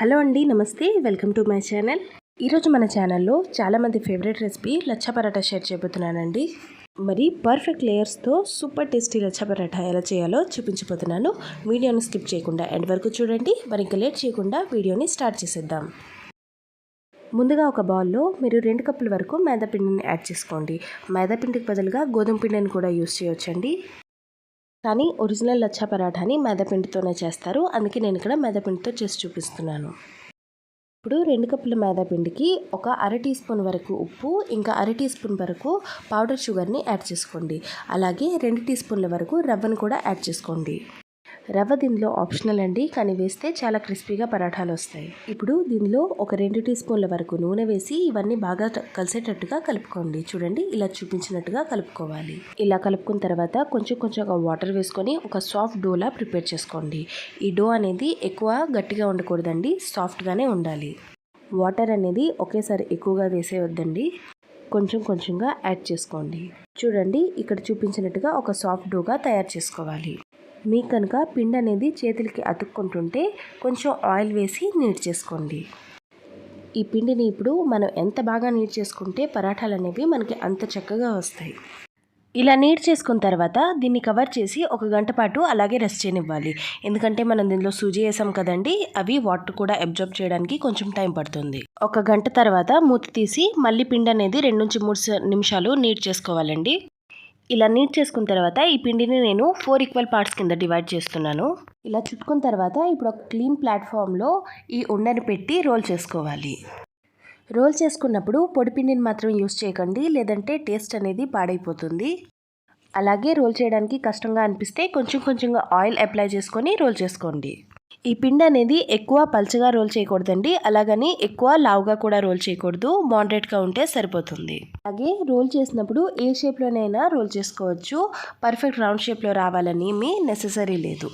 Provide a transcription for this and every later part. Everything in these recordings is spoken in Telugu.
హలో అండి, నమస్తే. Welcome to my channel. ఈరోజు మన ఛానల్లో చాలామంది ఫేవరెట్ రెసిపీ లచ్చా పరాటా షేర్ చేయబోతున్నానండి. మరి పర్ఫెక్ట్ లేయర్స్తో సూపర్ టేస్టీ లచ్చా పరాటా ఎలా చేయాలో చూపించబోతున్నాను. వీడియోని స్కిప్ చేయకుండా ఎండ్ వరకు చూడండి. మరి ఇంకా లేట్ చేయకుండా వీడియోని స్టార్ట్ చేసేద్దాం. ముందుగా ఒక బౌల్లో మీరు 2 కప్పుల వరకు మైదా పిండిని యాడ్ చేసుకోండి. మైదా పిండికి బదులుగా గోధుమ పిండిని కూడా యూస్ చేయొచ్చండి. కానీ ఒరిజినల్ లచ్చా పరాఠాని మైదాపిండితోనే చేస్తారు. అందుకే నేను ఇక్కడ మైదాపిండితో చేసి చూపిస్తున్నాను. ఇప్పుడు 2 కప్పుల మైదాపిండికి ఒక అర టీ స్పూన్ వరకు ఉప్పు, ఇంకా అర టీ స్పూన్ వరకు పౌడర్ షుగర్ని యాడ్ చేసుకోండి. అలాగే 2 టీ స్పూన్ల వరకు రవ్వను కూడా యాడ్ చేసుకోండి. రవ్వ దీనిలో ఆప్షనల్ అండి, కానీ వేస్తే చాలా క్రిస్పీగా పరాఠాలు వస్తాయి. ఇప్పుడు దీనిలో ఒక 2 టీ స్పూన్ల వరకు నూనె వేసి ఇవన్నీ బాగా కలిసేటట్టుగా కలుపుకోండి. చూడండి, ఇలా చూపించినట్టుగా కలుపుకోవాలి. ఇలా కలుపుకున్న తర్వాత కొంచెంగా వాటర్ వేసుకొని ఒక సాఫ్ట్ డోలా ప్రిపేర్ చేసుకోండి. ఈ డో అనేది ఎక్కువ గట్టిగా ఉండకూడదండి, సాఫ్ట్గానే ఉండాలి. వాటర్ అనేది ఒకేసారి ఎక్కువగా వేసేయొద్దండి, కొంచెంగా యాడ్ చేసుకోండి. చూడండి, ఇక్కడ చూపించినట్టుగా ఒక సాఫ్ట్ డోగా తయారు చేసుకోవాలి. మీకు కనుక పిండి అనేది చేతులకి అతుక్కుంటుంటే కొంచెం ఆయిల్ వేసి నీట్ చేసుకోండి. ఈ పిండిని ఇప్పుడు మనం ఎంత బాగా నీట్ చేసుకుంటే పరాఠాలు అనేవి మనకి అంత చక్కగా వస్తాయి. ఇలా నీట్ చేసుకున్న తర్వాత దీన్ని కవర్ చేసి 1 గంట పాటు అలాగే రెస్ట్ చేయనివ్వాలి. ఎందుకంటే మనం దీనిలో సూజీ వేసాం కదండి, అవి వాటర్ కూడా అబ్జర్బ్ చేయడానికి కొంచెం టైం పడుతుంది. 1 గంట తర్వాత మూత తీసి మళ్ళీ పిండి అనేది 2 నుంచి 3 నిమిషాలు నీట్ చేసుకోవాలండి. ఇలా నీట్ చేసుకున్న తర్వాత ఈ పిండిని నేను 4 ఈక్వల్ పార్ట్స్ కింద డివైడ్ చేస్తున్నాను. ఇలా చుట్టుకున్న తర్వాత ఇప్పుడు ఒక క్లీన్ ప్లాట్ఫామ్లో ఈ ఉండని పెట్టి రోల్ చేసుకోవాలి. రోల్ చేసుకున్నప్పుడు పొడి పిండిని మాత్రం యూస్ చేయకండి, లేదంటే టేస్ట్ అనేది పాడైపోతుంది. అలాగే రోల్ చేయడానికి కష్టంగా అనిపిస్తే కొంచెంగా ఆయిల్ అప్లై చేసుకొని రోల్ చేసుకోండి. ఈ పిండి అనేది ఎక్కువ పల్చగా రోల్ చేయకూడదండి, అలాగని ఎక్కువ లావుగా కూడా రోల్ చేయకూడదు. మోడరేట్గా ఉంటే సరిపోతుంది. అలాగే రోల్ చేసినప్పుడు ఏ షేప్లోనైనా రోల్ చేసుకోవచ్చు. పర్ఫెక్ట్ రౌండ్ షేప్లో రావాలని మీ నెససరీ లేదు.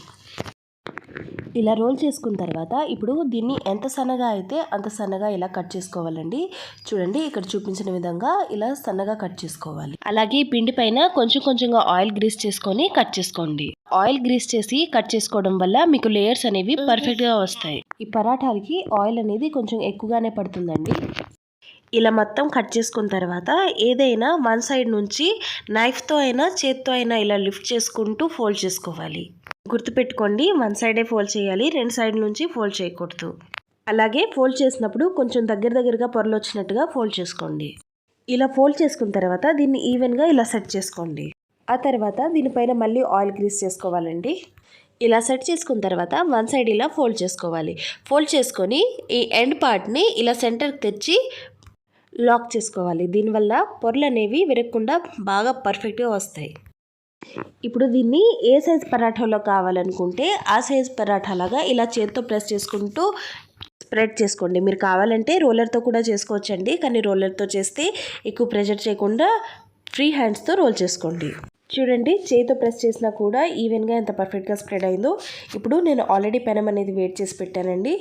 ఇలా రోల్ చేసుకున్న తర్వాత ఇప్పుడు దీన్ని ఎంత సన్నగా అయితే అంత సన్నగా ఇలా కట్ చేసుకోవాలండి. చూడండి, ఇక్కడ చూపించిన విధంగా ఇలా సన్నగా కట్ చేసుకోవాలి. అలాగే పిండి పైన కొంచెంగా ఆయిల్ గ్రీస్ చేసుకొని కట్ చేసుకోండి. ఆయిల్ గ్రీస్ చేసి కట్ చేసుకోవడం వల్ల మీకు లేయర్స్ అనేవి పర్ఫెక్ట్గా వస్తాయి. ఈ పరాఠాలకి ఆయిల్ అనేది కొంచెం ఎక్కువగానే పడుతుందండి. ఇలా మొత్తం కట్ చేసుకున్న తర్వాత ఏదైనా వన్ సైడ్ నుంచి నైఫ్తో అయినా చేత్తో అయినా ఇలా లిఫ్ట్ చేసుకుంటూ ఫోల్డ్ చేసుకోవాలి. గుర్తుపెట్టుకోండి, వన్ సైడే ఫోల్డ్ చేయాలి, 2 సైడ్ నుంచి ఫోల్డ్ చేయకూడదు. అలాగే ఫోల్డ్ చేసినప్పుడు కొంచెం దగ్గరగా పొరలు వచ్చినట్టుగా ఫోల్డ్ చేసుకోండి. ఇలా ఫోల్డ్ చేసుకున్న తర్వాత దీన్ని ఈవెన్గా ఇలా సెట్ చేసుకోండి. ఆ తర్వాత దీనిపైన మళ్ళీ ఆయిల్ గ్రీస్ చేసుకోవాలండి. ఇలా సెట్ చేసుకున్న తర్వాత వన్ సైడ్ ఇలా ఫోల్డ్ చేసుకోవాలి. ఫోల్డ్ చేసుకొని ఈ ఎండ్ పార్ట్ని ఇలా సెంటర్కి తెచ్చి లాక్ చేసుకోవాలి. దీనివల్ల పొరలు అనేవి విరగకుండా బాగా పర్ఫెక్ట్గా వస్తాయి. ఇప్పుడు దీన్ని ఏ సైజ్ పరాఠాలో కావాలనుకుంటే ఆ సైజ్ పరాఠాలాగా ఇలా చేత్తో ప్రెస్ చేసుకుంటూ స్ప్రెడ్ చేసుకోండి. మీరు కావాలంటే రోలర్తో కూడా చేసుకోవచ్చండి, కానీ రోలర్తో చేస్తే ఎక్కువ ప్రెషర్ చేయకుండా ఫ్రీ హ్యాండ్స్తో రోల్ చేసుకోండి. చూడండి, చేతితో ప్రెస్ చేసినా కూడా ఈవెన్గా ఎంత పర్ఫెక్ట్గా స్ప్రెడ్ అయిందో. ఇప్పుడు నేను ఆల్రెడీ పెనం అనేది వేడి చేసి పెట్టానండి.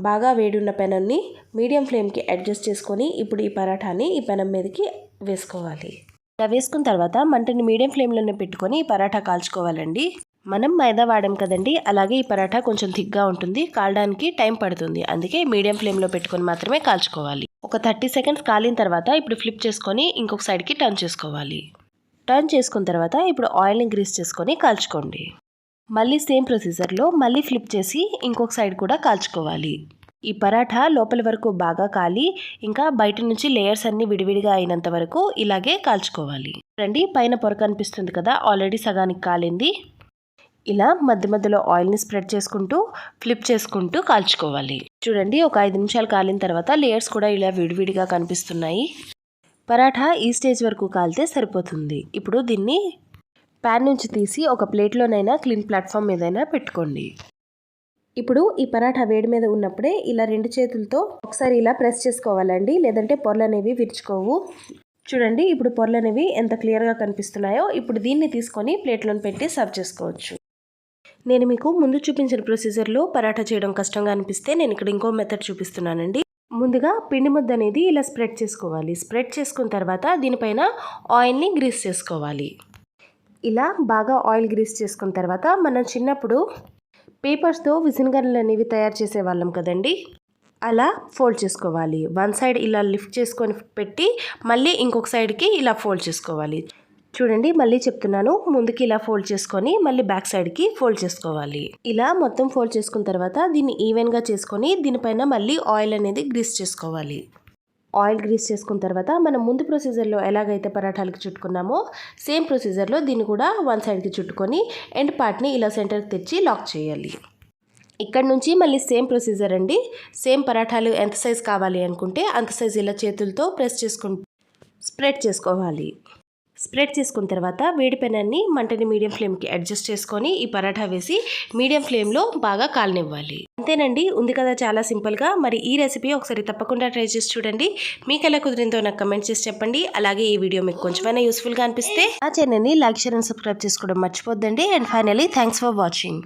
బాగా వేడి ఉన్న పెనాన్ని మీడియం ఫ్లేమ్కి అడ్జస్ట్ చేసుకొని ఇప్పుడు ఈ పరాఠాని ఈ పెనం మీదకి వేసుకోవాలి. ఇలా వేసుకున్న తర్వాత మంటని మీడియం ఫ్లేమ్లోనే పెట్టుకొని ఈ పరాఠా కాల్చుకోవాలండి. మనం మైదా వాడాం కదండి, అలాగే ఈ పరాఠా కొంచెం థిక్గా ఉంటుంది, కాలడానికి టైం పడుతుంది. అందుకే మీడియం ఫ్లేమ్లో పెట్టుకొని మాత్రమే కాల్చుకోవాలి. ఒక 30 సెకండ్స్ కాలిన తర్వాత ఇప్పుడు ఫ్లిప్ చేసుకొని ఇంకొక సైడ్కి టర్న్ చేసుకోవాలి. టర్న్ చేసుకున్న తర్వాత ఇప్పుడు ఆయిల్ని గ్రీస్ చేసుకొని కాల్చుకోండి. మళ్ళీ సేమ్ ప్రొసీజర్లో మళ్ళీ ఫ్లిప్ చేసి ఇంకొక సైడ్ కూడా కాల్చుకోవాలి. ఈ పరాఠా లోపల వరకు బాగా కాలి ఇంకా బయట నుంచి లేయర్స్ అన్ని విడివిడిగా అయినంత వరకు ఇలాగే కాల్చుకోవాలి. రండి, పైన పొర కనిపిస్తుంది కదా, ఆల్రెడీ సగానికి కాలింది. ఇలా మధ్యలో ఆయిల్ని స్ప్రెడ్ చేసుకుంటూ ఫ్లిప్ చేసుకుంటూ కాల్చుకోవాలి. చూడండి, ఒక 5 నిమిషాలు కాలిన తర్వాత లేయర్స్ కూడా ఇలా విడివిడిగా కనిపిస్తున్నాయి. పరాఠా ఈ స్టేజ్ వరకు కాలితే సరిపోతుంది. ఇప్పుడు దీన్ని ప్యాన్ నుంచి తీసి ఒక ప్లేట్లోనైనా క్లీన్ ప్లాట్ఫామ్ మీదైనా పెట్టుకోండి. ఇప్పుడు ఈ పరాఠా వేడి మీద ఉన్నప్పుడే ఇలా 2 చేతులతో ఒకసారి ఇలా ప్రెస్ చేసుకోవాలండి, లేదంటే పొరలు అనేవి విరుచుకోవు. చూడండి, ఇప్పుడు పొరలు అనేవి ఎంత క్లియర్గా కనిపిస్తున్నాయో. ఇప్పుడు దీన్ని తీసుకొని ప్లేట్లోని పెట్టి సర్వ్ చేసుకోవచ్చు. నేను మీకు ముందు చూపించిన ప్రొసీజర్లో పరాఠా చేయడం కష్టంగా అనిపిస్తే నేను ఇక్కడ ఇంకో మెథడ్ చూపిస్తున్నానండి. ముందుగా పిండి ముద్ద అనేది ఇలా స్ప్రెడ్ చేసుకోవాలి. స్ప్రెడ్ చేసుకున్న తర్వాత దీనిపైన ఆయిల్ని గ్రీస్ చేసుకోవాలి. ఇలా బాగా ఆయిల్ గ్రీస్ చేసుకున్న తర్వాత మనం చిన్నప్పుడు పేపర్స్తో విసనగర్రలు అనేవి తయారు చేసేవాళ్ళం కదండి. అలా ఫోల్డ్ చేసుకోవాలి. వన్ సైడ్ ఇలా లిఫ్ట్ చేసుకొని పెట్టి మళ్ళీ ఇంకొక సైడ్కి ఇలా ఫోల్డ్ చేసుకోవాలి. చూడండి, మళ్ళీ చెప్తున్నాను, ముందుకి ఇలా ఫోల్డ్ చేసుకొని మళ్ళీ బ్యాక్ సైడ్కి ఫోల్డ్ చేసుకోవాలి. ఇలా మొత్తం ఫోల్డ్ చేసుకున్న తర్వాత దీన్ని ఈవెన్గా చేసుకొని దీనిపైన మళ్ళీ ఆయిల్ అనేది గ్రీస్ చేసుకోవాలి. ఆయిల్ గ్రీస్ చేసుకున్న తర్వాత మనం ముందు ప్రొసీజర్లో ఎలాగైతే పరాఠాలకి చుట్టుకున్నామో సేమ్ ప్రొసీజర్లో దీన్ని కూడా వన్ సైడ్కి చుట్టుకొని ఎండ్ పార్ట్ని ఇలా సెంటర్కి తెచ్చి లాక్ చేయాలి. ఇక్కడ నుంచి మళ్ళీ సేమ్ ప్రొసీజర్ అండి. సేమ్ పరాఠాలు ఎంత సైజ్ కావాలి అనుకుంటే అంత సైజ్ ఇలా చేతులతో ప్రెస్ చేసుకుని స్ప్రెడ్ చేసుకోవాలి. స్ప్రెడ్ చేసుకున్న తర్వాత వేడి పెనాన్ని మంటని మీడియం ఫ్లేమ్కి అడ్జస్ట్ చేసుకొని ఈ పరాఠా వేసి మీడియం ఫ్లేమ్లో బాగా కాలనివ్వాలి. అంతేనండి, ఉంది కదా చాలా సింపుల్గా. మరి ఈ రెసిపీ ఒకసారి తప్పకుండా ట్రై చేసి చూడండి. మీకు ఎలా కుదిరిందో నాకు కమెంట్ చేసి చెప్పండి. అలాగే ఈ వీడియో మీకు కొంచెమైనా యూస్ఫుల్గా అనిపిస్తే ఆ ఛానల్ని లైక్, షేర్ అండ్ సబ్స్క్రైబ్ చేసుకోవడం మర్చిపోద్దండి. And finally thanks for watching.